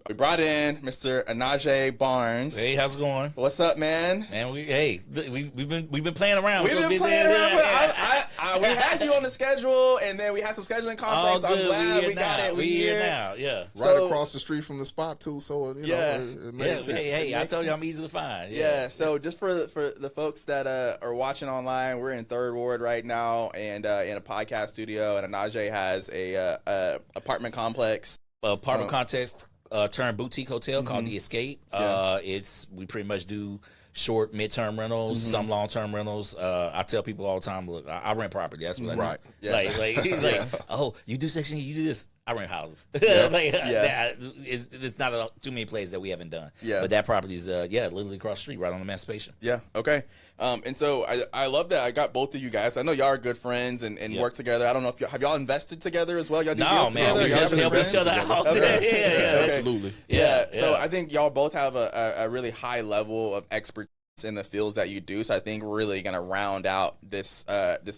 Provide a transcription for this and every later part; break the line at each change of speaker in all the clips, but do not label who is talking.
We brought in Mr. Onaje Barnes.
Hey, how's it going?
What's up, man?
Man, we've been playing around.
We've been playing around. We had you on the schedule, and then we had some scheduling conflicts. I'm glad we got it.
We here now. Yeah,
right across the street from the spot too. So you know, it makes sense.
Hey, I told you I'm easy to find.
Yeah. So just for the folks that are watching online, we're in Third Ward right now, and in a podcast studio, and Onaje has a apartment complex.
Apartment complex turned boutique hotel called The Escape. We pretty much do short, midterm rentals, some long-term rentals. I tell people all the time, look, I rent property. That's what I do.
Yeah.
Like, oh, you do Section 8, you do this. I rent houses. It's not too many places that we haven't done.
Yeah.
But that property is, literally across the street, right on Emancipation.
Yeah. Okay. And so I love that I got both of you guys. I know y'all are good friends and work together. I don't know if have y'all invested together as well. Y'all do deals together?
We just help each other out.
Okay.
Absolutely.
Yeah. So I think y'all both have a really high level of expertise in the fields that you do. So I think we're really gonna round out this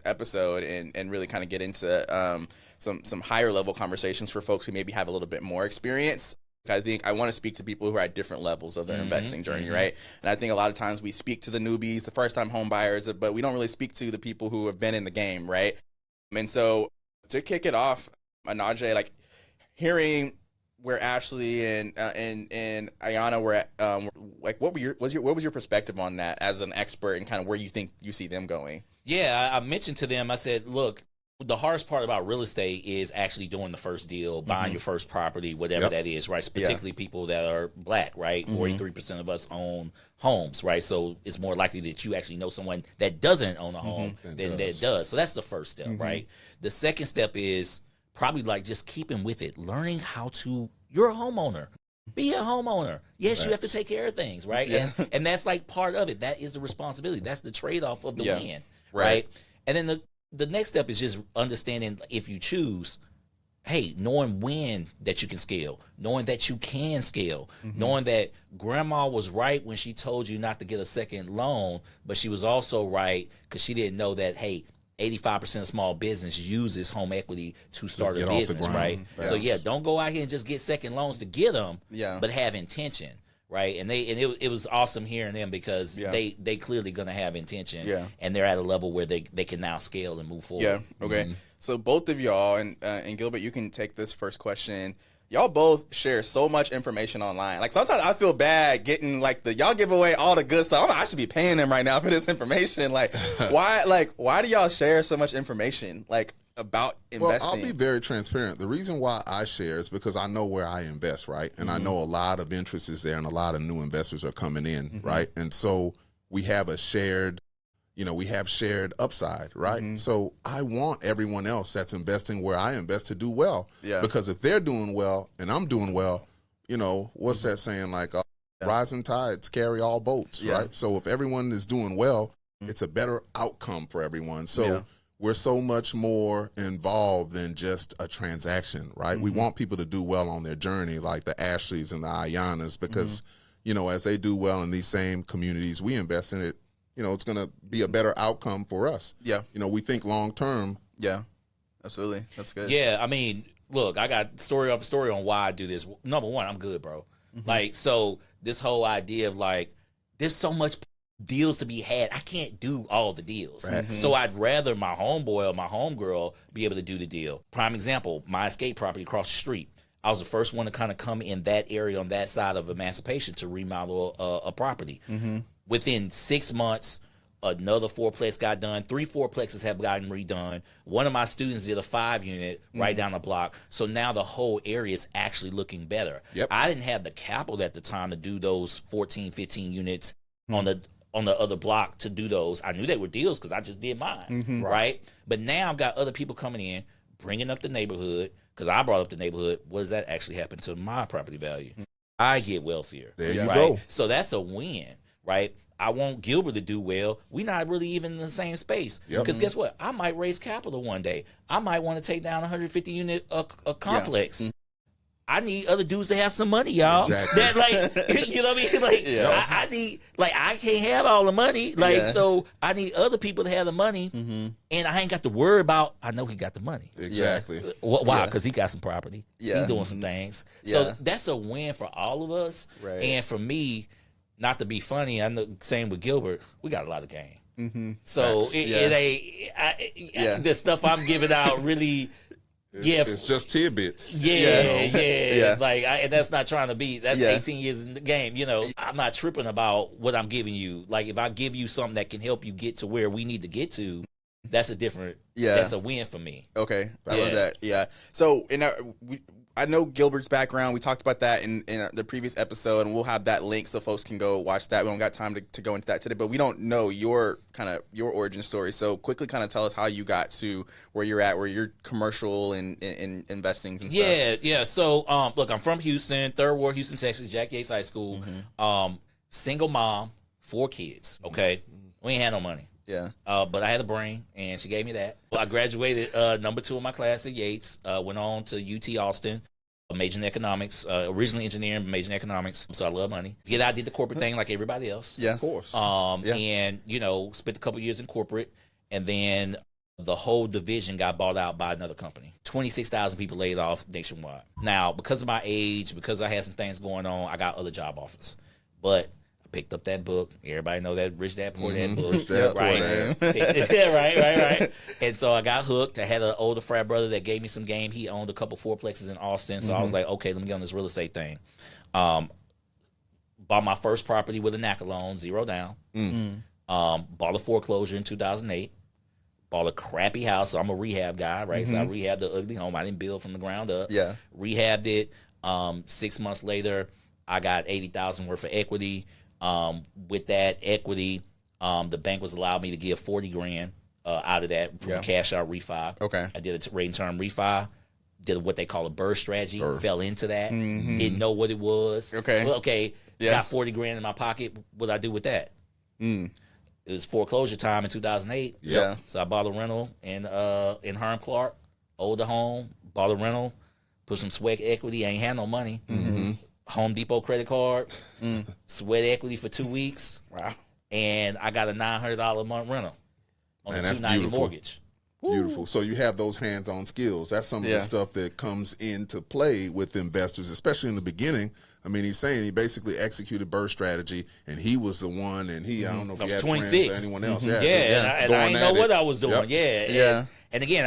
episode and really kind of get into some higher level conversations for folks who maybe have a little bit more experience. I think I want to speak to people who are at different levels of their investing journey, right? And I think a lot of times we speak to the newbies, the first-time home buyers, but we don't really speak to the people who have been in the game, right? And so to kick it off, Onaje, like hearing where Ashley and Ayana were at, like what was your perspective on that as an expert and kind of where you think you see them going?
Yeah, I mentioned to them, I said, look, the hardest part about real estate is actually doing the first deal, buying your first property, whatever that is, right? Particularly people that are black, right? 43% of us own homes, right? So it's more likely that you actually know someone that doesn't own a home than that does. So that's the first step, right? The second step is probably like just keeping with it, learning how to, you're a homeowner. Be a homeowner. Yes, you have to take care of things, right?
Yeah.
And that's like part of it. That is the responsibility. That's the trade-off of the win,
Right.
right? And then the next step is just understanding, if you choose, hey, knowing when that you can scale, knowing that you can scale, knowing that grandma was right when she told you not to get a second loan, but she was also right because she didn't know that, hey, 85% of small business uses home equity to start a business, right?
Yes.
So don't go out here and just get second loans to get them,
Yeah.
but have intention. Right, and it was awesome hearing them because they clearly gonna have intention, and they're at a level where they can now scale and move forward.
Yeah. Okay. So both of y'all and Gilbert, you can take this first question. Y'all both share so much information online. Like sometimes I feel bad getting y'all give away all the good stuff. I should be paying them right now for this information. Like why do y'all share so much information about investing?
Well, I'll be very transparent. The reason why I share is because I know where I invest, right? And I know a lot of interest is there and a lot of new investors are coming in, right? And so we have a shared, shared upside, right? So I want everyone else that's investing where I invest to do well.
Yeah.
Because if they're doing well and I'm doing well, what's that saying? Rising tides carry all boats, right? So if everyone is doing well, it's a better outcome for everyone. So we're so much more involved than just a transaction, right? We want people to do well on their journey, like the Ashleys and the Ayanas, because, as they do well in these same communities we invest in, it, it's going to be a better outcome for us.
Yeah.
We think long term.
Yeah, absolutely. That's good.
Yeah, I mean, look, I got story after story on why I do this. Number one, I'm good, bro. So this whole idea of there's so much deals to be had. I can't do all the deals. So I'd rather my homeboy or my homegirl be able to do the deal. Prime example, my Escape property across the street. I was the first one to kind of come in that area on that side of Emancipation to remodel a property. Within 6 months, another fourplex got done. 3 fourplexes have gotten redone. One of my students did a 5-unit right down the block. So now the whole area is actually looking better. I didn't have the capital at the time to do those 14, 15 units on the other block to do those. I knew they were deals because I just did mine, right? But now I've got other people coming in, bringing up the neighborhood, because I brought up the neighborhood. What does that actually happen to my property value? I get wealthier.
There you go.
So that's a win, right? I want Gilbert to do well. We're not really even in the same space. Because guess what? I might raise capital one day. I might want to take down a 150-unit complex. I need other dudes to have some money, y'all.
Exactly.
That like, you know what I mean? Like, I need, like, I can't have all the money. Like, so I need other people to have the money, and I ain't got to worry about. I know he got the money.
Exactly.
Why? Because he got some property.
Yeah.
He's doing some things. So that's a win for all of us.
Right.
And for me, not to be funny, I know. Same with Gilbert. We got a lot of game. So it ain't. The stuff I'm giving out really.
It's just tidbits.
Yeah. Like, and that's not trying to be. That's 18 years in the game. You know, I'm not tripping about what I'm giving you. Like, if I give you something that can help you get to where we need to get to, that's a different. That's a win for me.
Okay, I love that. Yeah. So, I know Gilbert's background. We talked about that in the previous episode, and we'll have that link so folks can go watch that. We don't got time to go into that today, but we don't know your origin story. So quickly kind of tell us how you got to where you're at, where you're commercial and investing and stuff.
Yeah. So, look, I'm from Houston, Third Ward, Houston, Texas, Jack Yates High School. Single mom, 4 kids, okay? We ain't had no money.
Yeah.
But I had a brain, and she gave me that. Well, I graduated number 2 in my class at Yates. Went on to UT Austin, majored in economics. Originally engineering, but majored in economics. So I love money. I did the corporate thing like everybody else.
Yeah,
of course.
And spent a couple years in corporate, and then the whole division got bought out by another company. 26,000 people laid off nationwide. Now, because of my age, because I had some things going on, I got other job offers, but picked up that book. Everybody know that Rich Dad Poor Dad book. Right. And so I got hooked. I had an older frat brother that gave me some game. He owned a couple fourplexes in Austin. So I was like, okay, let me get on this real estate thing. Bought my first property with a NACA loan, 0 down. Bought a foreclosure in 2008. Bought a crappy house. So I'm a rehab guy, right? So I rehabbed the ugly home. I didn't build from the ground up.
Yeah.
Rehabbed it. 6 months later, I got $80,000 worth of equity. With that equity, the bank was allowed me to give $40,000 out of that from a cash out refi.
Okay.
I did a rate and term refi. Did what they call a BRRRR strategy. Fell into that. Didn't know what it was.
Okay.
Well, got $40,000 in my pocket. What did I do with that? It was foreclosure time in 2008.
Yeah.
So I bought a rental in Herm Clark, older home. Bought a rental, put some sweat equity. I ain't had no money. Home Depot credit card, sweat equity for 2 weeks.
Wow.
And I got a $900 a month rental on a $290 mortgage.
Beautiful. So you have those hands-on skills. That's some of the stuff that comes into play with investors, especially in the beginning. I mean, he's saying he basically executed BRRRR strategy, and he was the one, and I don't know if he had
26.
friends or anyone else.
And I didn't know what I was doing.
Yeah.
And again,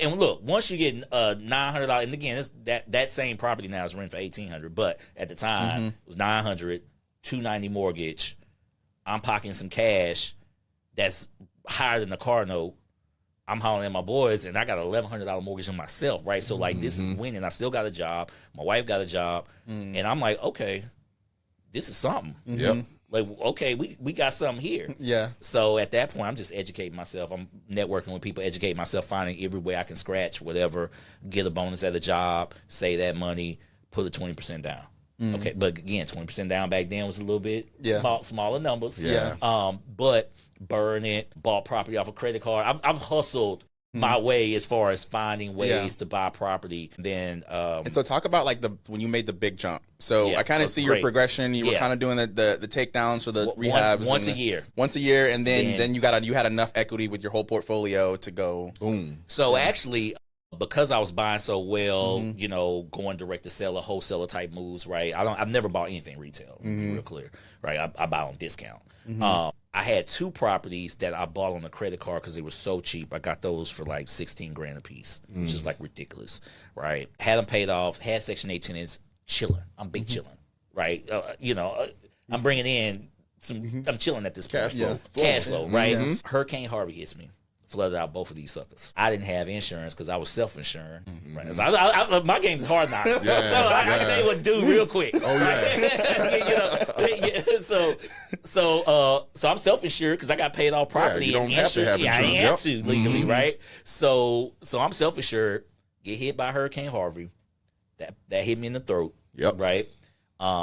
and look, once you get $900, and again, that same property now is rented for $1,800, but at the time it was $900, $290 mortgage. I'm pocketing some cash that's higher than the car note. I'm hollering at my boys, and I got an $1,100 mortgage on myself, right? So, like, this is winning. I still got a job. My wife got a job. And I'm like, okay, this is something.
Yep.
Like, okay, we got something here.
Yeah.
So, at that point, I'm just educating myself. I'm networking with people, educating myself, finding every way I can scratch whatever, get a bonus at a job, save that money, put a 20% down. Okay, but again, 20% down back then was a little bit smaller numbers.
Yeah.
But burn it, bought property off a credit card. I've hustled my way as far as finding ways to buy property. Then
and so talk about like when you made the big jump. So I kind of see your progression. You were kind of doing the takedowns for the rehabs
once a year.
Once a year, and then you had enough equity with your whole portfolio to go boom.
So actually, because I was buying so well, going direct to seller, wholesaler type moves, right? I've never bought anything retail, to be real clear, right? I buy on discount. I had 2 properties that I bought on a credit card because they were so cheap. I got those for like $16,000 a piece, which is like ridiculous, right? Had them paid off, had Section 8 tenants, chilling. I'm big chilling, right? I'm bringing in I'm chilling at this point. Cash flow, right? Hurricane Harvey hits me. Flooded out both of these suckers. I didn't have insurance because I was self-insured. Right? So my game's hard knocks. So I can tell you what to do real quick. So I'm self-insured because I got paid off property.
You don't have to have insurance.
I ain't have to legally, right? So I'm self-insured. Get hit by Hurricane Harvey. That hit me in the throat. Right.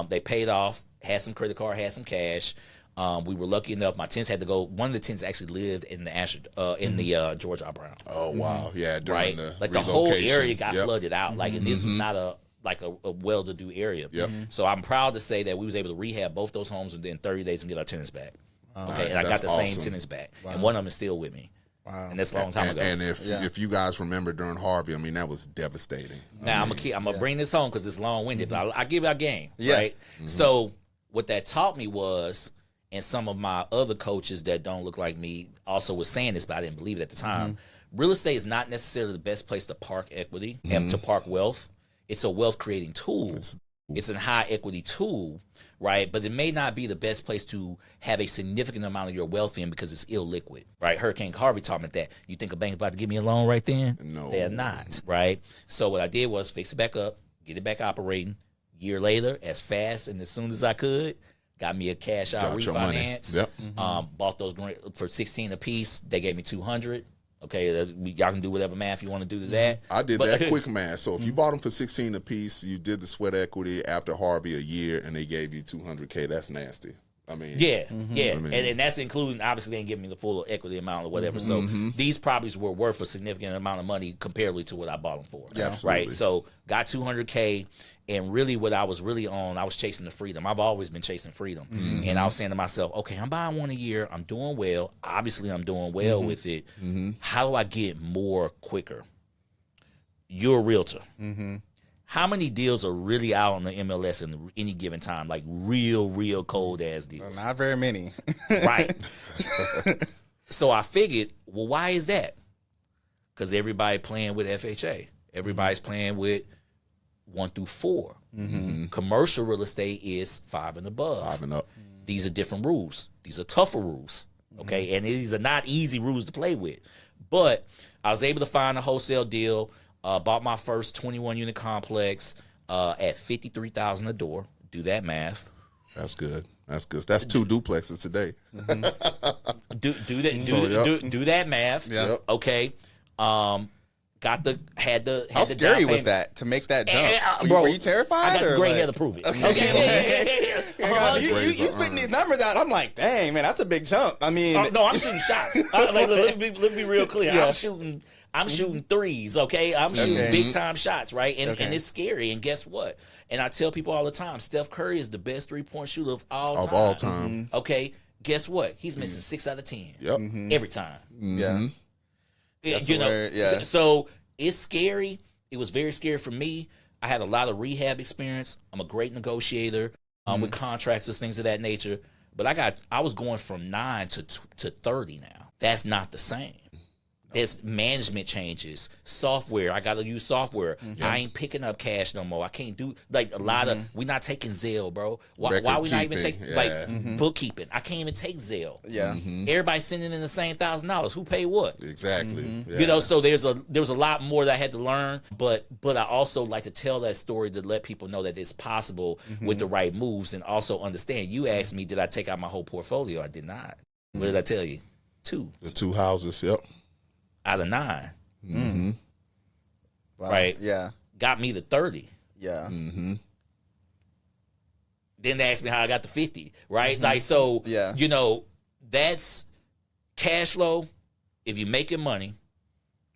They paid off. Had some credit card. Had some cash. We were lucky enough. My tenants had to go. One of the tenants actually lived in the George R. Brown.
Oh wow, yeah.
Right, the whole area got flooded out. Like, and this was not like a well-to-do area.
Yep.
So I'm proud to say that we was able to rehab both those homes within 30 days and get our tenants back. Okay,
Nice.
and I got
That's
the
awesome.
same tenants back, and one of them is still with me.
Wow.
And that's a long time ago.
And if you guys remember during Harvey, I mean, that was devastating.
Now I'm gonna bring this home because it's long-winded, but I give it a game,
Yeah.
right? So what that taught me was, and some of my other coaches that don't look like me also was saying this, but I didn't believe it at the time. Real estate is not necessarily the best place to park equity and to park wealth. It's a wealth creating tool. It's a high equity tool, right? But it may not be the best place to have a significant amount of your wealth in because it's illiquid, right? Hurricane Harvey taught me that. You think a bank about to give me a loan right then?
No.
They're not, right? So what I did was fix it back up, get it back operating. Year later, as fast and as soon as I could, got me a cash out
Got your money.
refinance.
Yep.
Bought those for $16 a piece. They gave me $200. Okay, y'all can do whatever math you want to do to that.
I did that quick math. So if you bought them for 16 a piece, you did the sweat equity after Harvey a year, and they gave you $200K. That's nasty. I mean,
Yeah.
I mean-
And that's including, obviously, they didn't give me the full equity amount or whatever. So these properties were worth a significant amount of money comparatively to what I bought them for.
Yeah, absolutely.
Right. So got $200K. And really what I was really on, I was chasing the freedom. I've always been chasing freedom. And I was saying to myself, okay, I'm buying one a year. I'm doing well. Obviously, I'm doing well with it. How do I get more quicker? You're a realtor. How many deals are really out on the MLS in any given time? Like real cold ass deals.
Not very many.
Right. So I figured, well, why is that? Because everybody playing with FHA. Everybody's playing with 1 through 4. Commercial real estate is 5 and above.
5 and up.
These are different rules. These are tougher rules. Okay. And these are not easy rules to play with. But I was able to find a wholesale deal. Bought my first 21 unit complex at $53,000 a door. Do that math.
That's good. That's good. That's 2 duplexes today.
Do that math.
Yeah. Yep.
Okay. Had the
How
down
scary was
payment.
that to make that jump?
Bro,
Were you terrified?
I got
or
the gray
like-
hair to prove it.
Okay.
Okay.
You spitting these numbers out. I'm like, dang, man, that's a big jump. I mean,
No, I'm shooting shots. Let me be real clear. I'm shooting threes, okay? I'm shooting big time shots, right? And it's scary. And guess what? And I tell people all the time, Steph Curry is the best 3-point shooter of all time.
Of all time.
Okay, guess what? He's missing 6 out of 10.
Yep.
Every time.
yeah. That's
You know,
where- yeah.
so it's scary. It was very scary for me. I had a lot of rehab experience. I'm a great negotiator with contracts and things of that nature. But I was going from 9 to 30 now. That's not the same. There's management changes, software. I got to use software. I ain't picking up cash no more. I can't do like a lot of. We're not taking Zelle, bro. Why we not even
Record
taking
keeping,
bookkeeping? I can't even take Zelle.
Yeah.
Everybody's sending in the same $1,000. Who paid what?
Exactly. Yeah.
You know, so there was a lot more that I had to learn, but I also like to tell that story to let people know that it's possible with the right moves, and also understand. You asked me, did I take out my whole portfolio? I did not. What did I tell you? 2
The 2 houses. Yep.
out of 9.
Wow.
Right.
Yeah.
Got me to 30.
Yeah.
Then they asked me how I got to 50. Right. Like, so,
Yeah.
you know, that's cash flow. If you're making money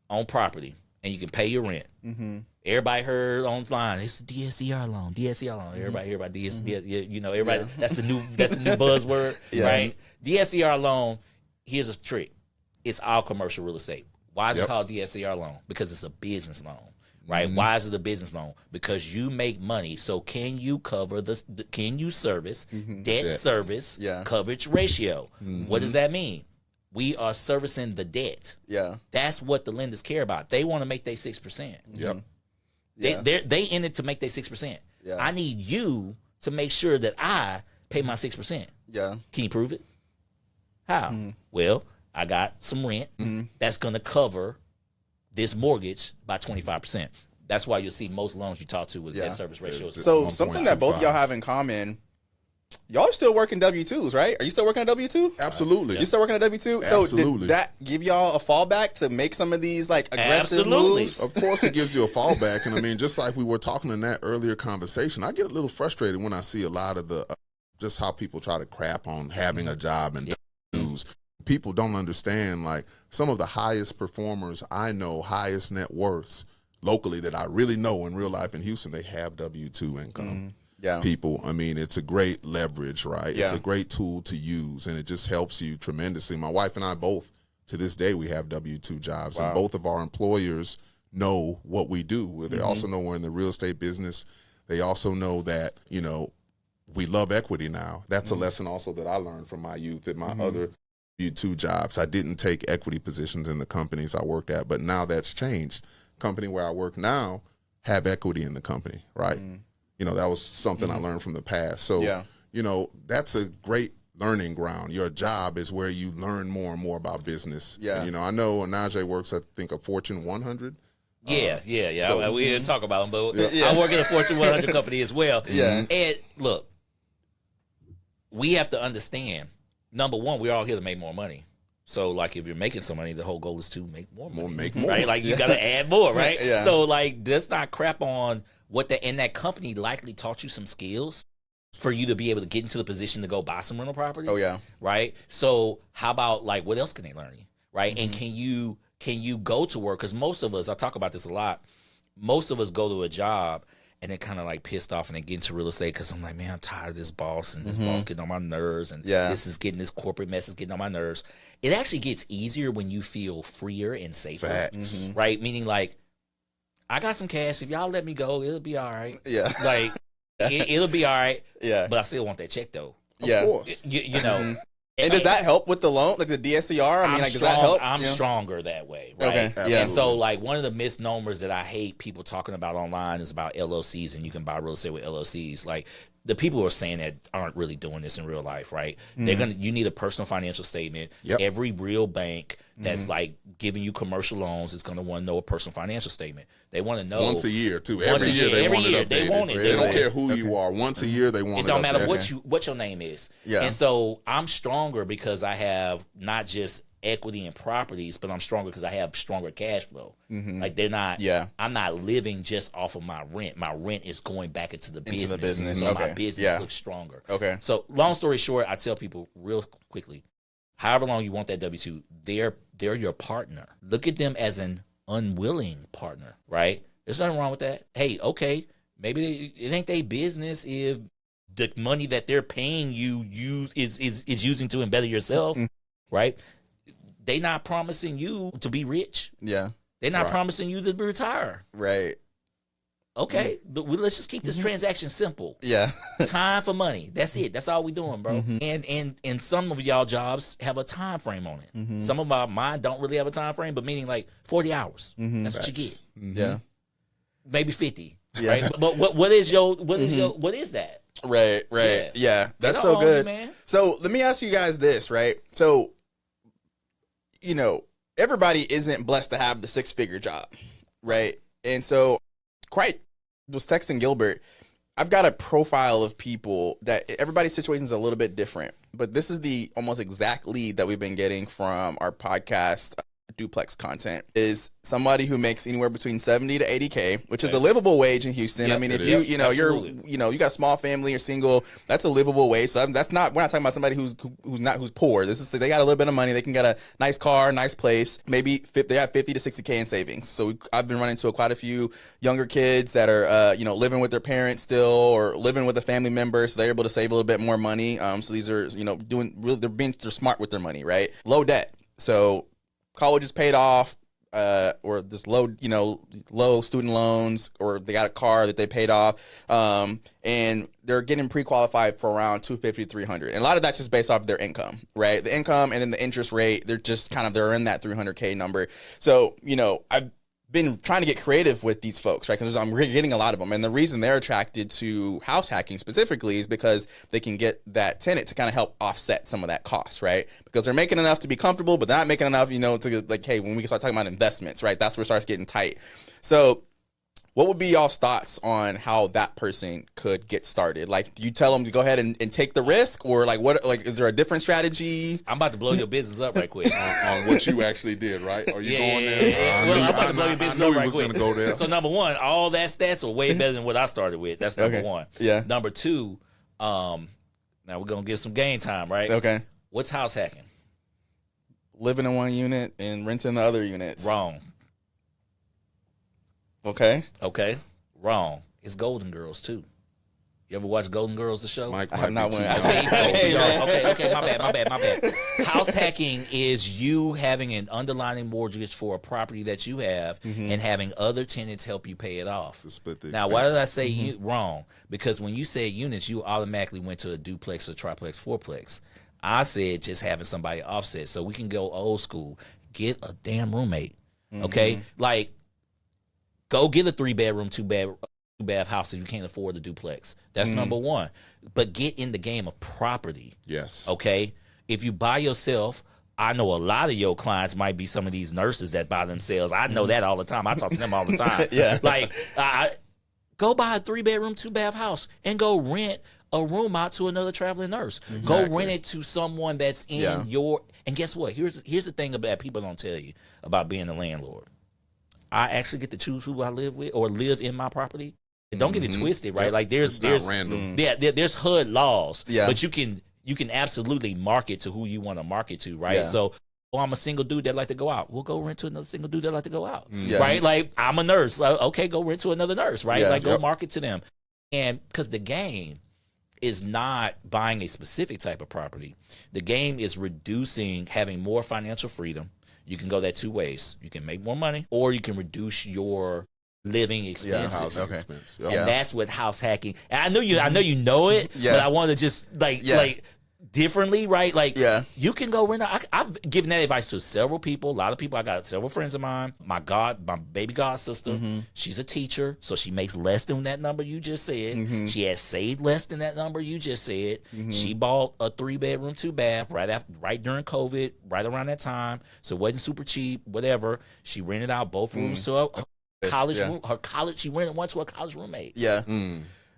on property and you can pay your rent. Everybody heard online, it's a DSCR loan, DSCR loan. Everybody hear about DSCR, you know, everybody, that's the new buzzword, right? DSCR loan, here's a trick. It's all commercial real estate. Why is it called DSCR loan? Because it's a business loan, right? Why is it a business loan? Because you make money. So can you cover can you service debt service coverage ratio? What does that mean? We are servicing the debt.
Yeah.
That's what the lenders care about. They want to make their 6%.
Yep.
They in it to make their 6%.
Yeah.
I need you to make sure that I pay my 6%.
Yeah.
Can you prove it? How? Well, I got some rent that's going to cover this mortgage by 25%. That's why you'll see most loans you talk to with debt service ratios.
So something that both y'all have in common, y'all are still working W-2s, right? Are you still working a W-2?
Absolutely.
You still working a W-2? So
Absolutely.
did that give y'all a fallback to make some of these like aggressive moves?
Of course, it gives you a fallback. And I mean, just like we were talking in that earlier conversation, I get a little frustrated when I see a lot of the just how people try to crap on having a job and news. People don't understand, like, some of the highest performers I know, highest net worths, locally that I really know in real life in Houston, they have W-2 income.
Yeah.
People, I mean, it's a great leverage, right?
Yeah.
It's a great tool to use, and it just helps you tremendously. My wife and I both, to this day, we have W-2 jobs, and both of our employers know what we do. They also know we're in the real estate business. They also know that, you know, we love equity now. That's a lesson also that I learned from my youth at my other W-2 jobs. I didn't take equity positions in the companies I worked at, but now that's changed. Company where I work now have equity in the company, right? You know, that was something I learned from the past. So, you know, that's a great learning ground. Your job is where you learn more and more about business.
Yeah.
And, you know, I know Onaje works, I think, a Fortune 100.
Yeah.
So,
we didn't talk about them, but I work at a Fortune 100 company as well.
Yeah.
And look, we have to understand, number one, we're all here to make more money. So, like, if you're making some money, the whole goal is to make more money.
Make more.
Right? Like, you got to add more, right?
Yeah.
So, like, let's not crap on and that company likely taught you some skills for you to be able to get into the position to go buy some rental property.
Oh, yeah.
Right? So, how about, like, what else can they learn you? Right? And can you go to work? Because most of us, I talk about this a lot, most of us go to a job and they're kind of like pissed off and they get into real estate because I'm like, man, I'm tired of this boss and this boss getting on my nerves and this corporate mess is getting on my nerves. It actually gets easier when you feel freer and safer.
Facts.
Right? Meaning, like, I got some cash. If y'all let me go, it'll be all right.
Yeah.
Like, it'll be all right.
Yeah.
But I still want that check, though.
Of course.
You know.
And does that help with the loan, like the DSCR? I mean, like, does that help?
I'm
You know?
stronger that way, right?
Okay. Yeah.
And so, like, one of the misnomers that I hate people talking about online is about LLCs, and you can buy real estate with LLCs. Like, the people who are saying that aren't really doing this in real life, right? You need a personal financial statement. Every real bank that's like giving you commercial loans is gonna want to know a personal financial statement. They want to know
once a year too. Every year they want it updated.
They want it.
They don't care who you are. Once a year they want it.
It don't matter
updated.
what your name is.
Yeah.
And so I'm stronger because I have not just equity and properties, but I'm stronger because I have stronger cash flow. Like, they're not.
Yeah.
I'm not living just off of my rent. My rent is going back into the business. So
Okay.
my business looks stronger.
Okay.
So long story short, I tell people real quickly, however long you want that W-2, they're your partner. Look at them as an unwilling partner, right? There's nothing wrong with that. Hey, okay, maybe it ain't their business if the money that they're paying you is using to embetter yourself, right? They not promising you to be rich.
Yeah.
They're not promising you to retire.
Right.
Okay, let's just keep this transaction simple.
Yeah.
Time for money. That's it. That's all we doing, bro. And some of y'all jobs have a time frame on it. Some of mine don't really have a time frame, but meaning like 40 hours. That's what you get.
Yeah.
Maybe 50.
Yeah.
Right. But what is that?
Right. Yeah. That's
They
so
don't own you,
good.
man.
So let me ask you guys this, right? So, you know, everybody isn't blessed to have the 6-figure job, right? And so, was texting Gilbert. I've got a profile of people that everybody's situation is a little bit different, but this is the almost exact lead that we've been getting from our podcast duplex content. Is somebody who makes anywhere between 70 to 80K, which is a livable wage in Houston.
Yep,
I mean, if
is.
you know
Absolutely.
you got a small family or single, that's a livable wage. So that's not, we're not talking about somebody who's poor. This is, they got a little bit of money. They can get a nice car, nice place. Maybe they have 50 to 60K in savings. So I've been running into quite a few younger kids that are living with their parents still or living with a family member, so they're able to save a little bit more money. So these are they're smart with their money, right? Low debt. So college is paid off, or there's low student loans, or they got a car that they paid off, and they're getting pre-qualified for around 250 to 300. And a lot of that's just based off of their income, right? The income and then the interest rate, they're in that 300K number. So, I've been trying to get creative with these folks, right? Because I'm getting a lot of them. And the reason they're attracted to house hacking specifically is because they can get that tenant to kind of help offset some of that cost, right? Because they're making enough to be comfortable, but they're not making enough, to like, hey, when we start talking about investments, right? That's where it starts getting tight. So what would be y'all's thoughts on how that person could get started? Like, do you tell them to go ahead and take the risk, or is there a different strategy?
I'm about to blow your business up right quick.
on what you actually did, right? Are you going there?
Yeah. Well, I'm about to blow your business up right quick.
Going to go there.
So number one, all that stats are way better than what I started with. That's number one.
Yeah.
Number two, now we're gonna get some game time, right?
Okay.
What's house hacking?
Living in one unit and renting the other units.
Wrong.
Okay.
Okay, wrong. It's Golden Girls too. You ever watch Golden Girls, the show?
Mike
I have
might
not
be too
went-
young.
Okay, my bad. House hacking is you having an underlying mortgage for a property that you have and having other tenants help you pay it off.
To split the
Now, why did I
expense.
say wrong? Because when you said units, you automatically went to a duplex or triplex, fourplex. I said just having somebody offset. So we can go old school. Get a damn roommate. Okay? Like, go get a 3-bedroom, 2-bath house if you can't afford the duplex. That's number one. But get in the game of property.
Yes.
Okay? If you buy yourself, I know a lot of your clients might be some of these nurses that buy themselves. I know that all the time. I talk to them all the time.
Yeah.
Like, go buy a 3-bedroom, 2-bath house and go rent a room out to another traveling nurse.
Exactly.
Go rent it to someone that's in your. And guess what? Here's the thing about people don't tell you about being a landlord. I actually get to choose who I live with or live in my property. And don't get it twisted, right?
Yep.
Like
It's not random.
there's HUD laws,
Yeah.
but you can absolutely market to who you want to market to, right?
Yeah.
So, I'm a single dude that like to go out. We'll go rent to another single dude that like to go out,
Yeah.
right? Like, I'm a nurse. Like, okay, go rent to another nurse, right?
Yeah.
Like, go
Yep.
market to them. And because the game is not buying a specific type of property. The game is having more financial freedom. You can go that two ways. You can make more money or you can reduce your living expenses.
House
Okay.
expense.
And
Yep.
that's what house hacking. And I know you know it,
Yeah.
but I want to just like differently, right? Like,
Yeah.
you can go rent. I've given that advice to several people. A lot of people. I got several friends of mine. My baby god sister. She's a teacher, so she makes less than that number you just said. She has saved less than that number you just said. She bought a 3-bedroom, 2-bath right during COVID, right around that time. So it wasn't super cheap. Whatever. She rented out both rooms to a college room. Her college. She rented one to a college roommate.
Yeah.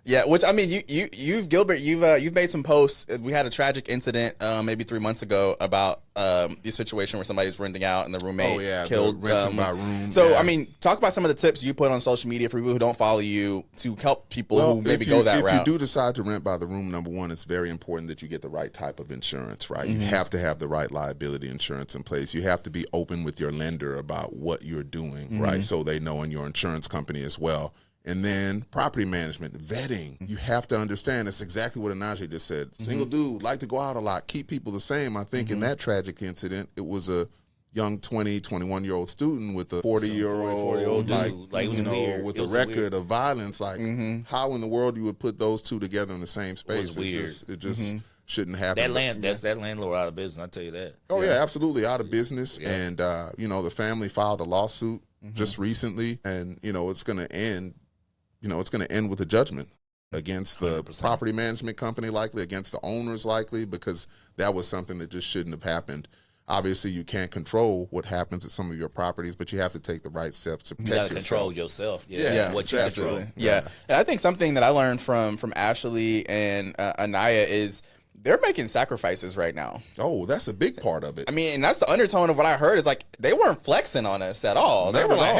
Yeah, which I mean, you've Gilbert, you've made some posts. We had a tragic incident maybe 3 months ago about the situation where somebody's renting out and the roommate killed.
renting by room.
So
yeah.
I mean, talk about some of the tips you put on social media for people who don't follow you to help people who maybe go that route.
If you do decide to rent by the room, number one, it's very important that you get the right type of insurance, right? You have to have the right liability insurance in place. You have to be open with your lender about what you're doing, right? So they know, in your insurance company as well. And then property management, vetting. You have to understand, it's exactly what Onaje just said. Single dude, like to go out a lot, keep people the same. I think in that tragic incident, it was a young 20, 21-year-old student with a 40-year-old
dude. Like, it was weird.
with
It
a
was
record
weird.
of violence. Like, how in the world you would put those two together in the same space?
weird.
It just shouldn't happen.
That's that landlord out of business. I'll tell you that.
Oh yeah, absolutely out of business. And the family filed a lawsuit just recently, and it's going to end. It's going to end with a judgment against the
100%.
property management company, likely against the owners, likely, because that was something that just shouldn't have happened. Obviously, you can't control what happens at some of your properties, but you have to take the right steps to
You
protect
got to control
yourself.
yourself.
Yeah,
what you
absolutely.
control.
Yeah. And I think something that I learned from Ashley and Anaya is they're making sacrifices right now.
Oh, that's a big part of it.
I mean, and that's the undertone of what I heard is like they weren't flexing on us at all. They
Not
were
at
like,
all.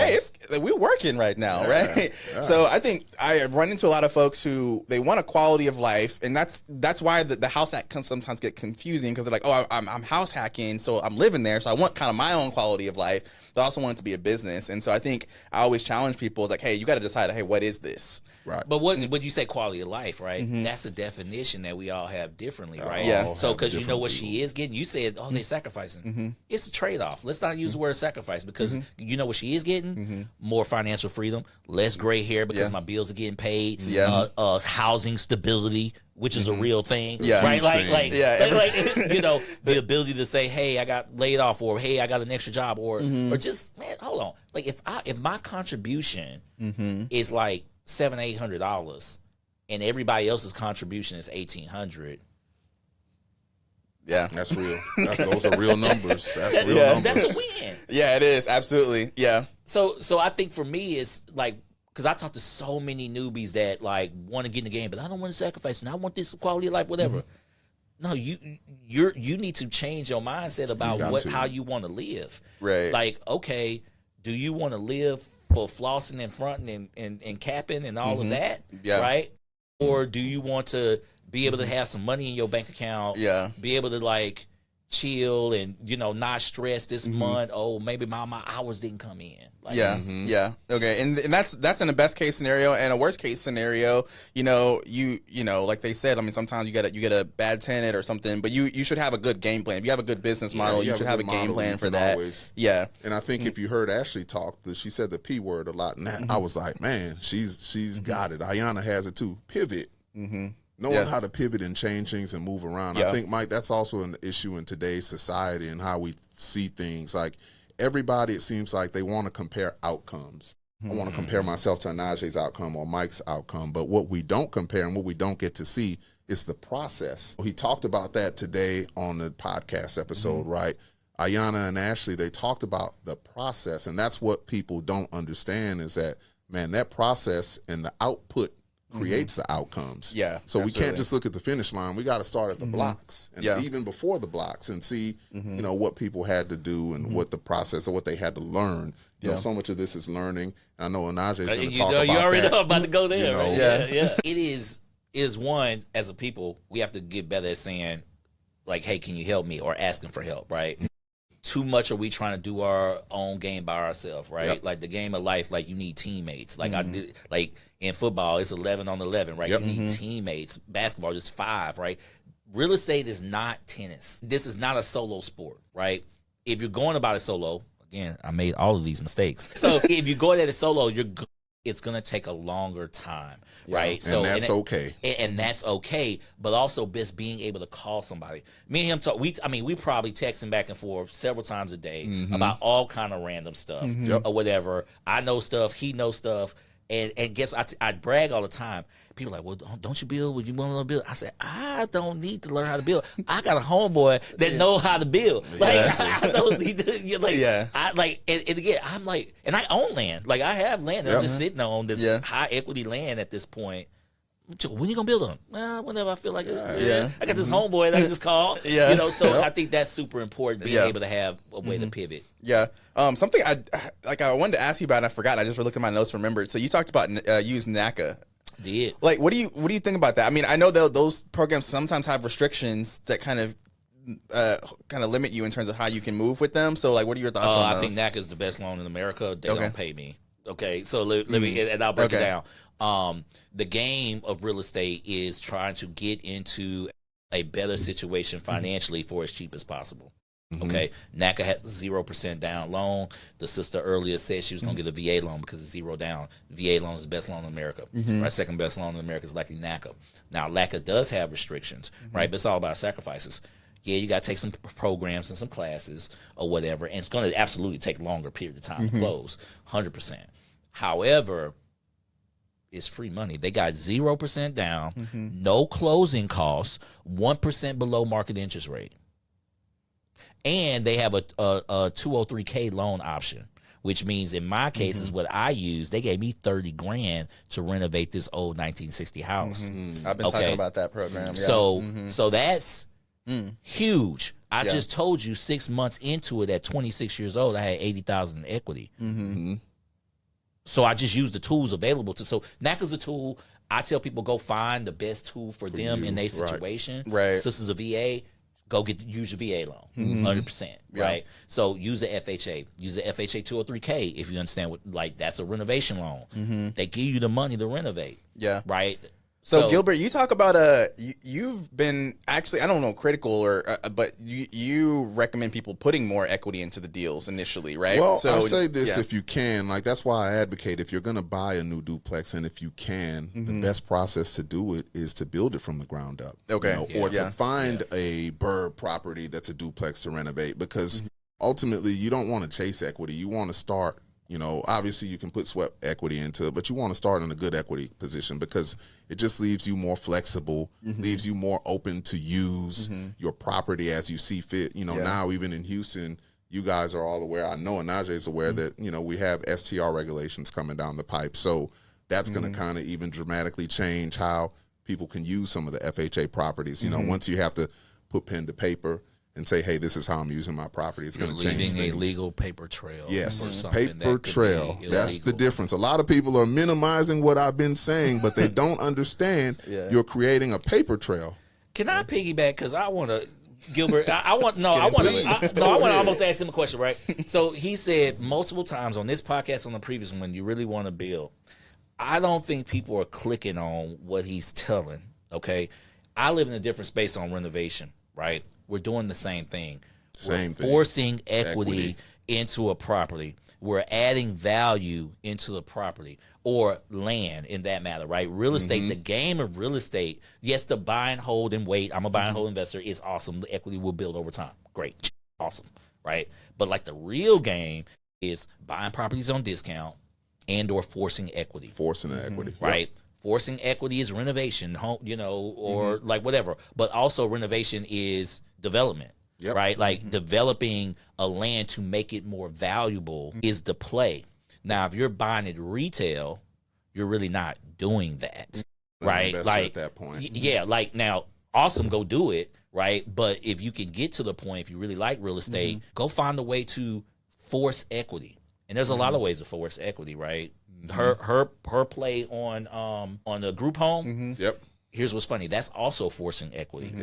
"Hey, we're working right now, right?"
Yeah.
So I think I run into a lot of folks who they want a quality of life, and that's why the house hack can sometimes get confusing because they're like, "Oh, I'm house hacking, so I'm living there, so I want kind of my own quality of life, but I also want it to be a business." And so I think I always challenge people like, "Hey, you got to decide, hey, what is this?"
Right.
But what you say quality of life, right? That's a definition that we all have differently, right?
Yeah.
So because you know what she is getting, you said, oh, they're sacrificing. It's a trade-off. Let's not use the word sacrifice because you know what she is getting? More financial freedom, less gray hair because my bills are getting paid, housing stability, which is a real thing,
Yeah.
right? Like,
Yeah.
the ability to say, hey, I got laid off, or hey, I got an extra job, or just, man, hold on. Like if my contribution is like $700-800 and everybody else's contribution is $1,800.
Yeah.
That's real. Those are real numbers. That's real numbers.
That's a win.
Yeah, it is. Absolutely. Yeah.
So I think for me it's like, because I talk to so many newbies that like want to get in the game, but I don't want to sacrifice and I want this quality of life, whatever. No, you need to change your mindset about how you want to live.
Right.
Like, okay, do you want to live for flossing and fronting and capping and all of that?
Yeah.
Right? Or do you want to be able to have some money in your bank account?
Yeah.
Be able to like chill and not stressed this month. Oh, maybe my hours didn't come in. Like,
yeah. Okay, and that's in the best case scenario, and a worst case scenario. You know, like they said. I mean, sometimes you get a bad tenant or something, but you should have a good game plan. If you have a good business model, you should have a game plan for that. Yeah,
and I think if you heard Ashley talk, she said the P word a lot, and I was like, man, she's got it. Ayana has it too. Pivot. Knowing how to pivot and change things and move around. I think, Mike, that's also an issue in today's society and how we see things. Like, everybody, it seems like they want to compare outcomes. I want to compare myself to Onaje's outcome or Mike's outcome. But what we don't compare and what we don't get to see is the process. He talked about that today on the podcast episode, right? Ayana and Ashley, they talked about the process. And that's what people don't understand is that, man, that process and the output creates the outcomes.
Yeah.
So absolutely. We can't just look at the finish line. We got to start at the blocks and even before the blocks and see, what people had to do and what the process or what they had to learn. You know, so much of this is learning. I know Onaje is going to talk about that.
You already know about to go there, right?
Yeah.
It is one, as a people, we have to get better at saying, like, hey, can you help me? Or asking for help, right? Too much are we trying to do our own game by ourselves, right? Like the game of life, like you need teammates. Like I did, like in football, it's 11 on 11, right? You need teammates. Basketball is 5, right? Real estate is not tennis. This is not a solo sport, right? If you're going about it solo, again, I made all of these mistakes. So if you're going at it solo, it's going to take a longer time, right?
So that's okay.
And that's okay, but also just being able to call somebody. Me and him talk, we probably texting back and forth several times a day about all kind of random stuff or whatever. I know stuff, he knows stuff, and guess I brag all the time. People are like, well, don't you build? Would you want to build? I said, I don't need to learn how to build. I got a homeboy that know how to build. Like I don't need to. And again, I'm like, and I own land. Like I have land that I'm just sitting on this high equity land at this point. When you gonna build on? Well, whenever I feel like it. I got this homeboy that I can just call. So I think that's super important. Being able to have a way to pivot.
Yeah. Something I wanted to ask you about, and I forgot. I just looked at my notes, remembered. So you talked about use NACA.
Did.
Like, what do you think about that? I mean, I know those programs sometimes have restrictions that kind of limit you in terms of how you can move with them. So, like, what are your thoughts on those?
I think NACA is the best loan in America. They don't pay me. Okay, so let me, and I'll break it down. The game of real estate is trying to get into a better situation financially for as cheap as possible. Okay, NACA has 0% down loan. The sister earlier said she was going to get a VA loan because it's 0 down. VA loan is the best loan in America. Right, second best loan in America is likely NACA. Now, NACA does have restrictions, right? But it's all about sacrifices. Yeah, you got to take some programs and some classes or whatever, and it's going to absolutely take a longer period of time to close, 100%. However, it's free money. They got 0% down, no closing costs, 1% below market interest rate. And they have a 203K loan option, which means in my case is what I use. They gave me $30,000 to renovate this old 1960 house.
I've been talking about that program. Yeah.
So that's huge. I just told you 6 months into it, at 26 years old, I had $80,000 in equity. So I just use the tools available to. So NACA's a tool. I tell people go find the best tool for them in their situation.
Right.
So this is a VA. Go use your VA loan, 100%, right? So use the FHA. Use the FHA 203K if you understand what, like, that's a renovation loan. They give you the money to renovate, right?
So Gilbert, you talk about you've been actually, I don't know, critical or but you recommend people putting more equity into the deals initially, right?
Well, so, I'll say this, if you can, like, that's why I advocate, if you're going to buy a new duplex, and if you can, the best process to do it is to build it from the ground up.
Okay.
Or to find a burb property that's a duplex to renovate, because ultimately you don't want to chase equity. You want to start, obviously you can put sweat equity into it, but you want to start in a good equity position, because it just leaves you more flexible, leaves you more open to use your property as you see fit. Now even in Houston, you guys are all aware, I know Onaje is aware that, we have STR regulations coming down the pipe. So that's going to kind of even dramatically change how people can use some of the FHA properties. Once you have to put pen to paper and say, hey, this is how I'm using my property, it's going to change things.
Leaving a legal paper trail.
Yes, paper trail. That's the difference. A lot of people are minimizing what I've been saying, but they don't understand you're creating a paper trail.
Can I piggyback? Because I want to Gilbert, I want to almost ask him a question, right? So he said multiple times on this podcast, on the previous one, when you really want to build, I don't think people are clicking on what he's telling. Okay, I live in a different space on renovation, right? We're doing the same thing. We're forcing equity into a property. We're adding value into the property or land in that matter, right? Real estate, the game of real estate, yes, the buy and hold and wait. I'm a buy and hold investor. Is awesome. The equity will build over time. Great. Awesome. Right? But like the real game is buying properties on discount and or forcing equity.
Forcing the equity.
Right? Yep. Forcing equity is renovation, home, or like whatever. But also renovation is development. Yep. Right? Like developing a land to make it more valuable is the play. Now, if you're buying it retail, you're really not doing that. Right? Like at that point. Yeah, like now, awesome, go do it, right? But if you can get to the point, if you really like real estate, go find a way to force equity. And there's a lot of ways to force equity, right? Her play on the group home.
Yep.
Here's what's funny. That's also forcing equity.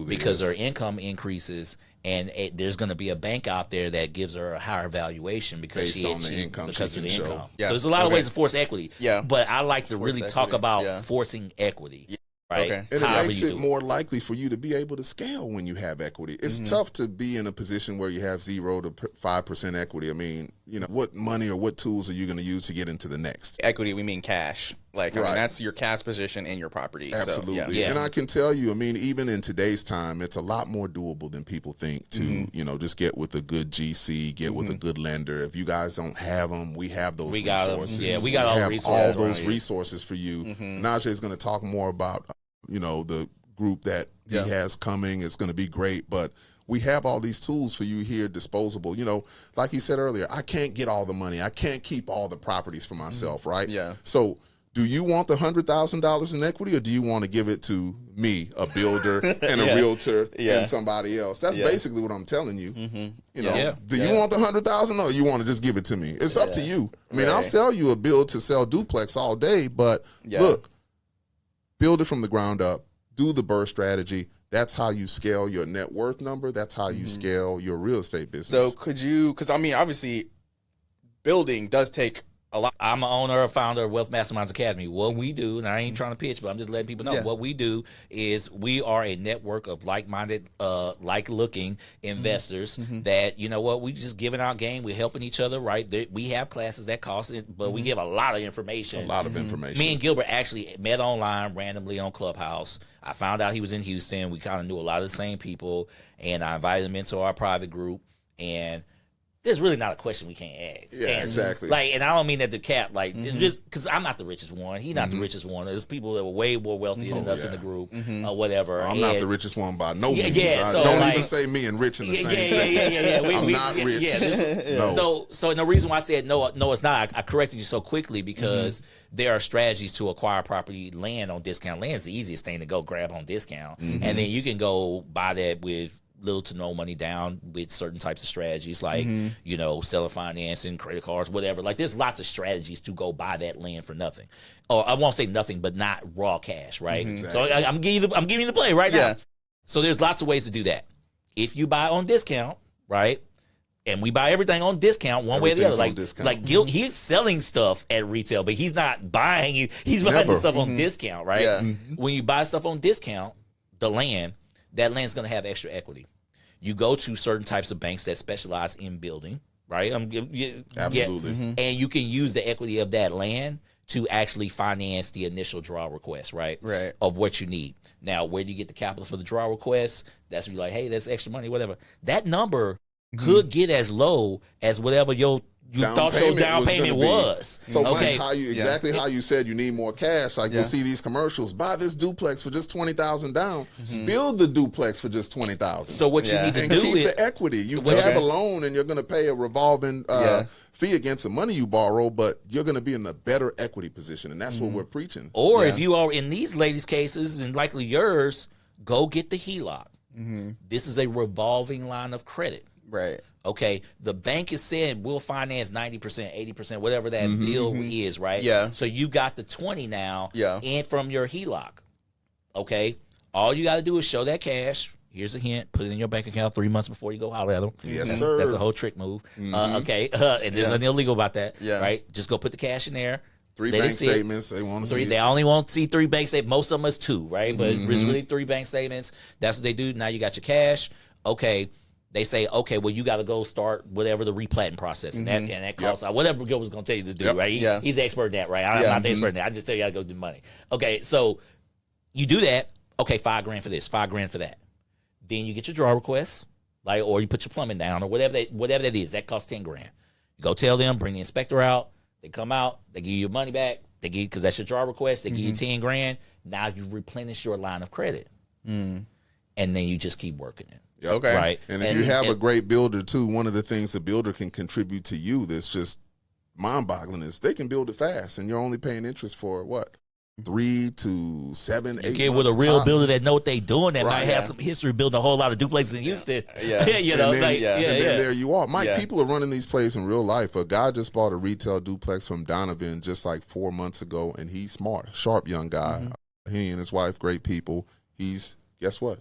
Because her income increases, and there's going to be a bank out there that gives her a higher valuation because
based on the income.
Because of the income. Yeah. So there's a lot of ways to force equity. Yeah. But I like to really talk about forcing equity. Yeah. Right.
Okay. And it makes it more likely for you to be able to scale when you have equity. It's tough to be in a position where you have 0 to 5% equity. I mean, what money or what tools are you going to use to get into the next?
Equity, we mean cash. Like, I mean, that's your cash position in your property.
Absolutely.
So,
yeah. And I can tell you, I mean, even in today's time, it's a lot more doable than people think to, just get with a good GC, get with a good lender. If you guys don't have them, we have those resources.
Yeah, we got all the resources.
All those resources for you. Najee is going to talk more about the group that he has coming. It's going to be great, but we have all these tools for you here, disposable. Like he said earlier, I can't get all the money. I can't keep all the properties for myself, right?
Yeah.
So do you want the $100,000 in equity, or do you want to give it to me, a builder and a realtor and somebody else? That's basically what I'm telling you. Do you want the $100,000, or you want to just give it to me? It's up to you. I mean, I'll sell you a build to sell duplex all day, but look, build it from the ground up. Do the BRRRR strategy. That's how you scale your net worth number. That's how you scale your real estate business.
So could you, because I mean, obviously, building does take a lot.
I'm an owner, founder of Wealth Masterminds Academy. What we do, and I ain't trying to pitch, but I'm just letting people know, what we do is we are a network of like-minded, like-looking investors that, we just giving out game. We're helping each other, right? We have classes that cost it, but we give a lot of information.
A lot of information.
Me and Gilbert actually met online randomly on Clubhouse. I found out he was in Houston. We kind of knew a lot of the same people, and I invited him into our private group, and there's really not a question we can't ask.
Yeah, exactly.
Like, and I don't mean that to cap, like, just because I'm not the richest one. He's not the richest one. There's people that were way more wealthy than us in the group, or whatever.
I'm not the richest one by no means. So don't even say me and rich in the same sentence. I'm not rich.
So the reason why I said no, it's not. I corrected you so quickly because there are strategies to acquire property land on discount. Land is the easiest thing to go grab on discount, and then you can go buy that with little to no money down with certain types of strategies like, seller financing, credit cards, whatever. Like, there's lots of strategies to go buy that land for nothing. Or I won't say nothing, but not raw cash, right? Exactly. So I'm giving you the play right now. So there's lots of ways to do that. If you buy on discount, right? And we buy everything on discount one way or the other. Like he's selling stuff at retail, but he's not buying it. He's buying the stuff on discount, right? Yeah. When you buy stuff on discount, that land's going to have extra equity. You go to certain types of banks that specialize in building, right?
Absolutely.
And you can use the equity of that land to actually finance the initial draw request, right?
Right.
Of what you need. Now, where do you get the capital for the draw request? That's where you're like, hey, that's extra money, whatever. That number could get as low as whatever you thought your down payment was.
So Mike, how you said you need more cash, like you'll see these commercials, buy this duplex for just $20,000 down, build the duplex for just $20,000.
So what you need to do
keep the equity. You have a loan and you're going to pay a revolving fee against the money you borrow, but you're going to be in a better equity position, and that's what we're preaching.
Or if you are in these ladies' cases, and likely yours, go get the HELOC. This is a revolving line of credit.
Right.
Okay, the bank is saying we'll finance 90%, 80%, whatever that bill is, right?
Yeah.
So you got the 20 now in from your HELOC. Okay, all you got to do is show that cash, Here's a hint. Put it in your bank account 3 months before you go holler at them.
Yes, sir.
That's a whole trick move. Okay. And there's nothing illegal about that.
Yeah.
Right? Just go put the cash in there.
3 bank statements. They want to see.
They only want to see 3 bank statements. Most of them is 2, right? But it's really 3 bank statements. That's what they do. Now you got your cash. Okay. They say, okay, well, you got to go start whatever the replatting process. And that costs whatever Gil was going to tell you to do, right? He's the expert in that, right? I'm not the expert in that. I just tell you how to go do money. Okay. So you do that. Okay. $5,000 for this, $5,000 for that. Then you get your draw request, like, or you put your plumbing down, or whatever that is. That costs $10,000. You go tell them, bring the inspector out. They come out. They give you your money back. They give, because that's your draw request. They give you $10,000. Now you replenish your line of credit, and then you just keep working it.
Yep.
Okay.
Right.
And if you have a great builder too, one of the things the builder can contribute to you that's just mind-boggling is they can build it fast, and you're only paying interest for what? 3 to 7, 8
You get
months
with a real
tops.
builder that know what they doing, that might
Right.
have some history building a whole lot of duplexes in Houston.
Yeah.
You know,
And then,
like,
and then there you are. Mike,
Yeah.
people are running these plays in real life. A guy just bought a retail duplex from Donovan just like 4 months ago, and he's smart, sharp young guy. He and his wife, great people. He's, guess what?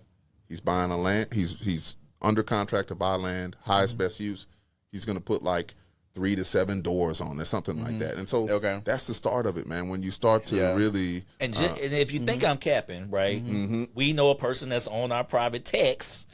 He's buying a land. He's under contract to buy land, highest best use. He's going to put like 3 to 7 doors on there, something like that. And so that's the start of it, man. When you start to really,
and if you think I'm capping, right? We know a person that's on our private text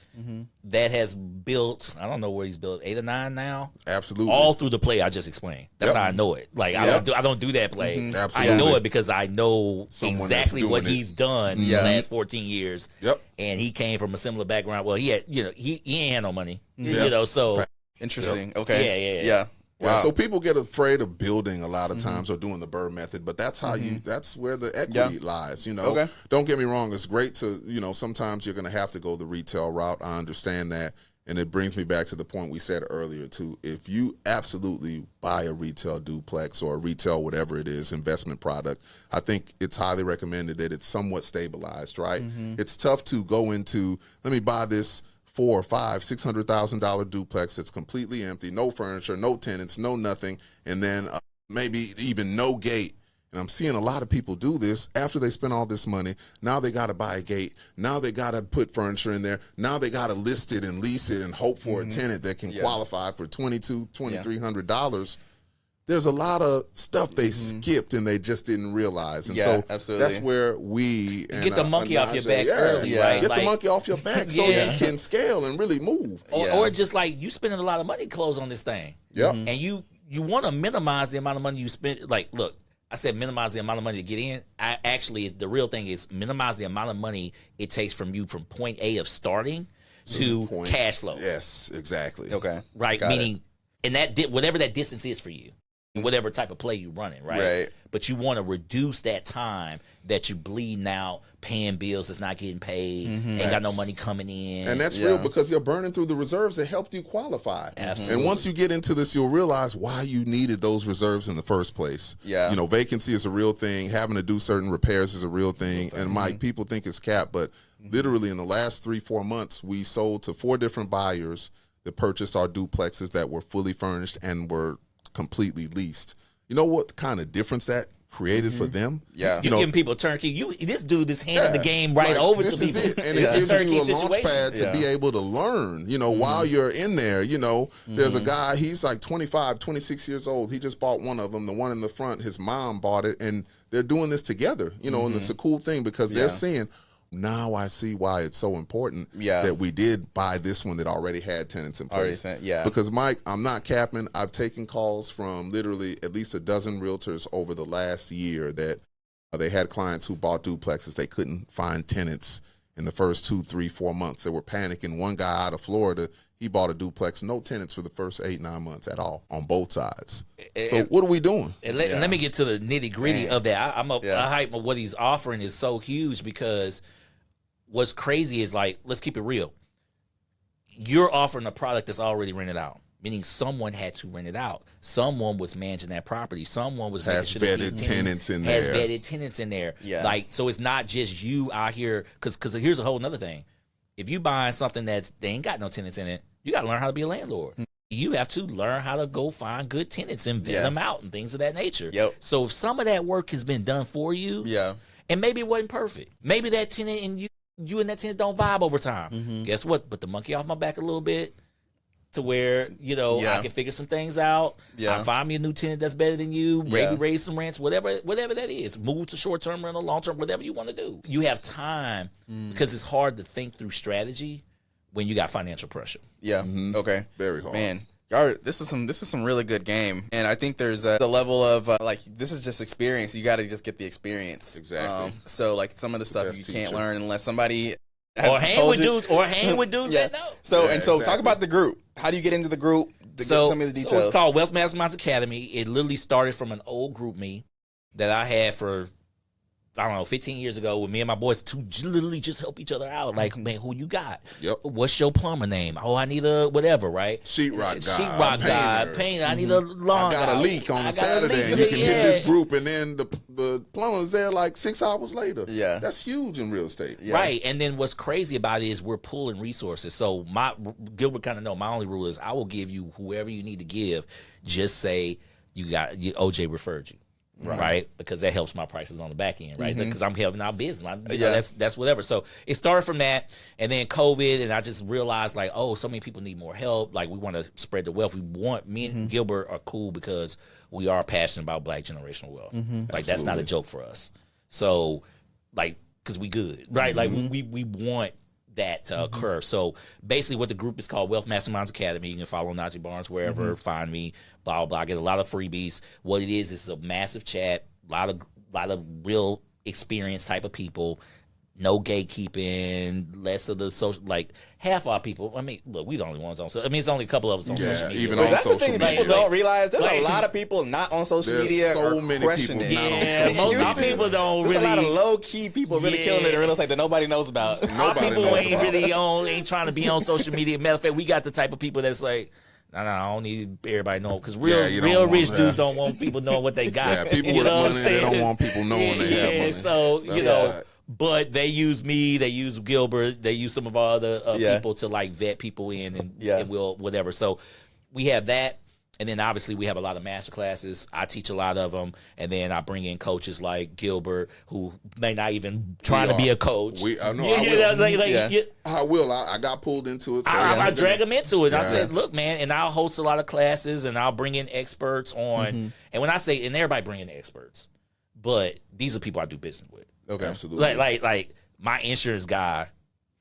that has built, I don't know where he's built, 8 or 9 now.
absolutely,
All through the play I just explained. That's how I know it. Like I don't do that play. I
Absolutely.
know it because I know
Someone
exactly
that's
what
doing it.
he's done in the last 14 years.
Yep.
And he came from a similar background. Well, he had, he ain't had no money. You know, so
Interesting. Okay.
Yeah.
Yeah, so people get afraid of building a lot of times or doing the Burr method, but that's how that's where the equity lies, you know. Don't get me wrong, it's great to, sometimes you're going to have to go the retail route. I understand that. And it brings me back to the point we said earlier too. If you absolutely buy a retail duplex or a retail whatever it is, investment product, I think it's highly recommended that it's somewhat stabilized, right? It's tough to go into, let me buy this $400,000, $500,000, $600,000 duplex that's completely empty, no furniture, no tenants, no nothing, and then maybe even no gate. And I'm seeing a lot of people do this after they spend all this money. Now they got to buy a gate. Now they got to put furniture in there. Now they got to list it and lease it and hope for a tenant that can qualify for $2,200, $2,300. There's a lot of stuff they skipped and they just didn't realize. And so
absolutely.
that's where we
get the monkey off your back early, right?
Get
Like,
the monkey off your back so you can scale and really move.
or just like you spending a lot of money close on this thing.
Yep.
And you want to minimize the amount of money you spend. Like, look, I said minimize the amount of money to get in. Actually, the real thing is minimize the amount of money it takes from you from point A of starting to cash flow.
Yes, exactly.
Okay.
Right?
Got
Meaning, and that whatever that distance is for you, whatever type of play you're running, right? But you want to reduce that time that you bleeding out, paying bills that's not getting paid, ain't got no money coming in.
And that's real because you're burning through the reserves that helped you qualify.
Absolutely.
And once you get into this, you'll realize why you needed those reserves in the first place.
Yeah.
Vacancy is a real thing. Having to do certain repairs is a real thing. And Mike, people think it's cap, but literally in the last 3-4 months, we sold to 4 different buyers that purchased our duplexes that were fully furnished and were completely leased. You know what kind of difference that created for them?
Yeah.
You giving people turnkey. This dude is handing the game right over to
this is
people.
it. And
It's
it gives
a turnkey
you a launch
situation.
pad to be able to learn, while you're in there. There's a guy, he's like 25, 26 years old. He just bought one of them, the one in the front. His mom bought it, and they're doing this together, and it's a cool thing because they're seeing, now I see why it's so important that we did buy this one that already had tenants in place. Because, Mike, I'm not capping. I've taken calls from literally at least a dozen realtors over the last year that they had clients who bought duplexes. They couldn't find tenants in the first 2, 3, 4 months. They were panicking. One guy out of Florida, he bought a duplex, no tenants for the first 8, 9 months at all on both sides. So what are we doing?
And let me get to the nitty gritty of that. I hype what he's offering is so huge because what's crazy is, like, let's keep it real. You're offering a product that's already rented out, meaning someone had to rent it out. Someone was managing that property. Someone was
has vetted tenants in there.
Has vetted tenants in there.
Yeah.
Like, so it's not just you out here. Because here's a whole nother thing. If you buying something they ain't got no tenants in it, you got to learn how to be a landlord. You have to learn how to go find good tenants and vet them out and things of that nature. So if some of that work has been done for you, and maybe it wasn't perfect, maybe that tenant and you you and that tenant don't vibe over time. Guess what? Put the monkey off my back a little bit to where, you know, I can figure some things out. I find me a new tenant that's better than you, maybe raise some rents, whatever that is. Move to short-term rental, long-term, whatever you want to do. You have time because it's hard to think through strategy when you got financial pressure.
Okay.
Very hard.
Man. This is some really good game, and I think there's the level of like, this is just experience. You got to just get the experience.
Exactly.
So like some of the stuff you can't learn unless somebody
or hang with dudes that know.
So talk about the group. How do you get into the group? Tell me the details.
So it's called Wealth Masterminds Academy. It literally started from an old group me that I had for, I don't know, 15 years ago, with me and my boys to literally just help each other out. Like, man, who you got? What's your plumber name? Oh, I need a whatever, right?
Sheetrock
guy. Painter. I need a lawn guy.
I got a leak on a Saturday, and you can hit this group, and then the plumber's there like 6 hours later.
Yeah.
That's huge in real estate.
Right. And then what's crazy about it is we're pulling resources. So Gilbert kind of know my only rule is I will give you whoever you need to give. Just say OJ referred you. Right, because that helps my prices on the back end, right? Because I'm helping out business, that's whatever. So it started from that, and then COVID, and I just realized like, oh, so many people need more help. Like we want to spread the wealth. Me and Gilbert are cool because we are passionate about Black generational wealth. Like that's not a joke for us. So like, because we good, right? Like we want that to occur. So basically what the group is called Wealth Masterminds Academy. You can follow Onaje Barnes wherever, find me, blah, blah, blah. I get a lot of freebies. What it is a massive chat, a lot of real experienced type of people, no gatekeeping, less of the social, like half our people. I mean, look, we the only ones on. So I mean, it's only a couple of us on social media.
Even
on
that's
social
the thing
media. People don't realize. There's a lot of people not on social media.
So many
crushing
people.
it.
Most people don't
There's
really.
a lot of low key people really killing it in real estate that nobody knows about.
Our people ain't trying to be on social media. Matter of fact, we got the type of people that's like, no, I don't need everybody knowing, because real rich dudes don't want people knowing what they got.
Yeah, people with money, they don't want people knowing they have money.
So but they use me, they use Gilbert, they use some of our other people to like vet people in and we'll whatever. So we have that. And then obviously we have a lot of master classes. I teach a lot of them, and then I bring in coaches like Gilbert, who may not even trying to be a coach.
I got pulled into it. So
I drag them into it. I said, look, man, and I'll host a lot of classes, and I'll bring in experts on. And when I say, and everybody bring in experts, but these are people I do business with.
Okay, absolutely.
Like my insurance guy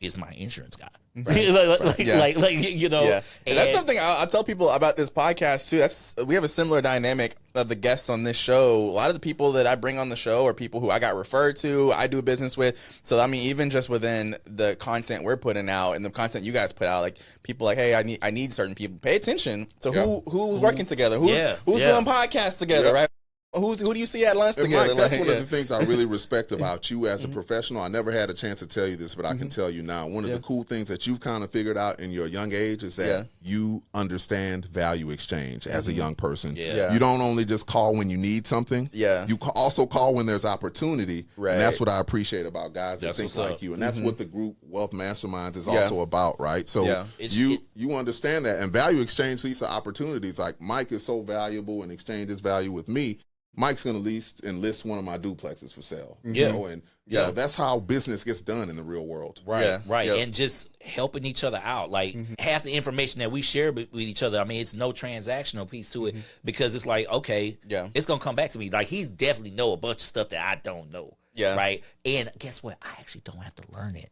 is my insurance guy.
Right.
you know,
and that's something I'll tell people about this podcast too. We have a similar dynamic of the guests on this show. A lot of the people that I bring on the show are people who I got referred to, I do business with. So I mean, even just within the content we're putting out and the content you guys put out, like people like, hey, I need certain people. Pay attention to who's working together, who's doing podcasts together, right? Who do you see at lunch together?
Mike, that's one of the things I really respect about you as a professional. I never had a chance to tell you this, but I can tell you now. One of the cool things that you've kind of figured out in your young age is that you understand value exchange as a young person. You don't only just call when you need something. You also call when there's opportunity. Right. And that's what I appreciate about guys that think like you. And that's what the group Wealth Masterminds is also about, right? So you understand that. And value exchange leads to opportunities. Like Mike is so valuable and exchanges value with me. Mike's going to enlist one of my duplexes for sale. You know, and you know, that's how business gets done in the real world.
Right. And just helping each other out. Like half the information that we share with each other, I mean, it's no transactional piece to it, because it's like, okay, it's going to come back to me. Like, he's definitely know a bunch of stuff that I don't know. Right. And guess what? I actually don't have to learn it.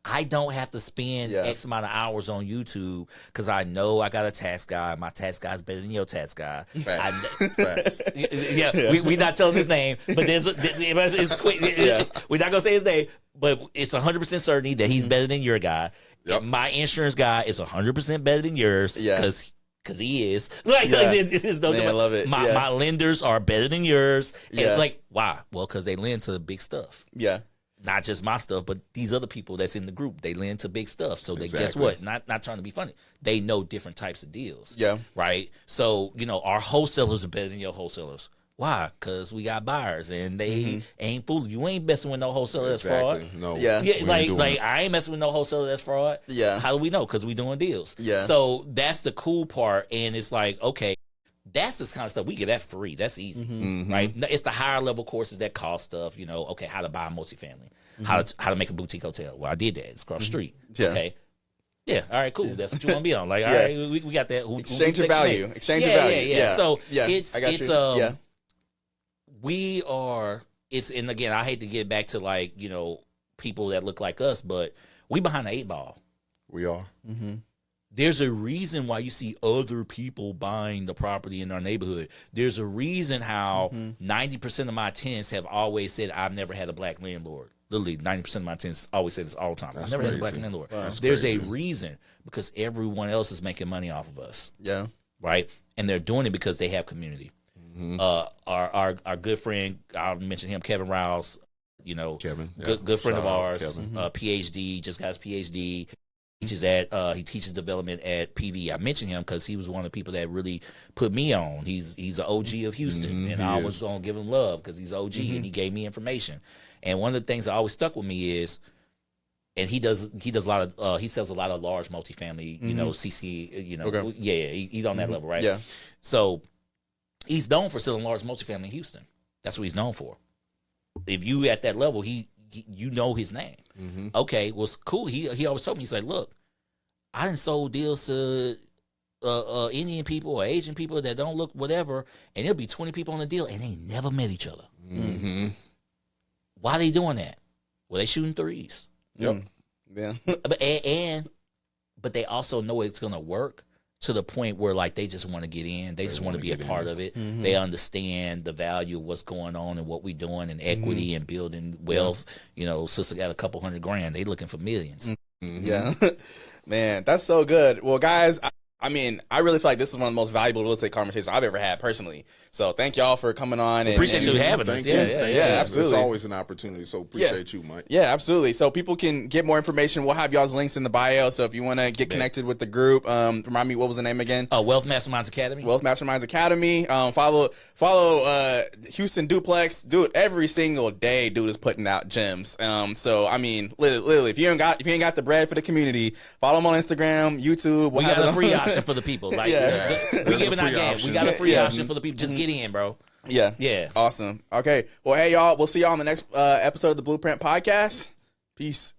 I don't have to spend X amount of hours on YouTube, because I know I got a tax guy. My tax guy's better than your tax guy.
Facts.
We not telling his name, but it's quick. We're not gonna say his name, but it's 100% certainty that he's better than your guy. My insurance guy is 100% better than yours, because he is. Like, there's no
I love it.
My lenders are better than yours. And like, why? Well, because they lend to big stuff. Not just my stuff, but these other people that's in the group, they lend to big stuff. So they guess what? Not trying to be funny. They know different types of deals. Right? So, you know, our wholesalers are better than your wholesalers. Why? Because we got buyers, and they ain't fooling. You ain't messing with no wholesaler that's fraud.
No.
Like I ain't messing with no wholesaler that's fraud. How do we know? Because we doing deals. So that's the cool part. And it's like, okay, that's the kind of stuff we get that free. That's easy, right? It's the higher level courses that cost stuff. You know, okay, how to buy a multifamily. How to make a boutique hotel. Well, I did that. It's across the street.
Yeah.
Okay. Yeah. All right. Cool. That's what you want to be on. Like, all
Yeah.
right, we got that.
Exchange of value. Exchange of
Yeah,
value.
yeah. So
I got you.
we are. And again, I hate to get back to like people that look like us, but we behind the 8 ball.
We are.
There's a reason why you see other people buying the property in our neighborhood. There's a reason how 90% of my tenants have always said, I've never had a black landlord. Literally, 90% of my tenants always say this all the time. I've never had a black landlord. There's a reason, because everyone else is making money off of us.
Yeah.
Right? And they're doing it because they have community. Our good friend, I'll mention him, Kevin Rouse,
Kevin,
good friend of ours,
Kevin.
PhD, just got his PhD. He teaches development at PV. I mentioned him because he was one of the people that really put me on. He's an OG of Houston, and I was gonna give him love because he's OG and he gave me information. And one of the things that always stuck with me is, and he does a lot of he sells a lot of large multifamily, CC, he's on that level, right?
Yeah.
So he's known for selling large multifamily in Houston. That's what he's known for. If you at that level, you know his name. Okay, well, it's cool. He always told me, he's like, look, I done sold deals to Indian people or Asian people that don't look whatever, and there'll be 20 people on the deal, and they never met each other. Why are they doing that? Well, they shooting threes.
Yep. Yeah.
But they also know it's gonna work to the point where like they just want to get in. They just want to be a part of it. They understand the value of what's going on and what we're doing and equity and building wealth. Sister got a couple $100,000. They looking for millions.
Yeah. Man, that's so good. Well, guys, I mean, I really feel like this is one of the most valuable real estate conversations I've ever had personally. So thank y'all for coming on.
Appreciate you having us. Yeah,
absolutely.
It's always an opportunity. So appreciate you, Mike.
Yeah, absolutely. So people can get more information. We'll have y'all's links in the bio. So if you want to get connected with the group, remind me, what was the name again?
Wealth Masterminds Academy.
Wealth Masterminds Academy. Follow Houston Duplex. Dude, every single day, dude is putting out gems. So I mean, literally, if you ain't got the bread for the community, follow him on Instagram, YouTube.
We got a free option for the people. Like we giving out game. We got a free option for the people. Just get in, bro.
Yeah. Awesome. Okay. Well, hey y'all. We'll see y'all on the next episode of the Blueprint Podcast. Peace.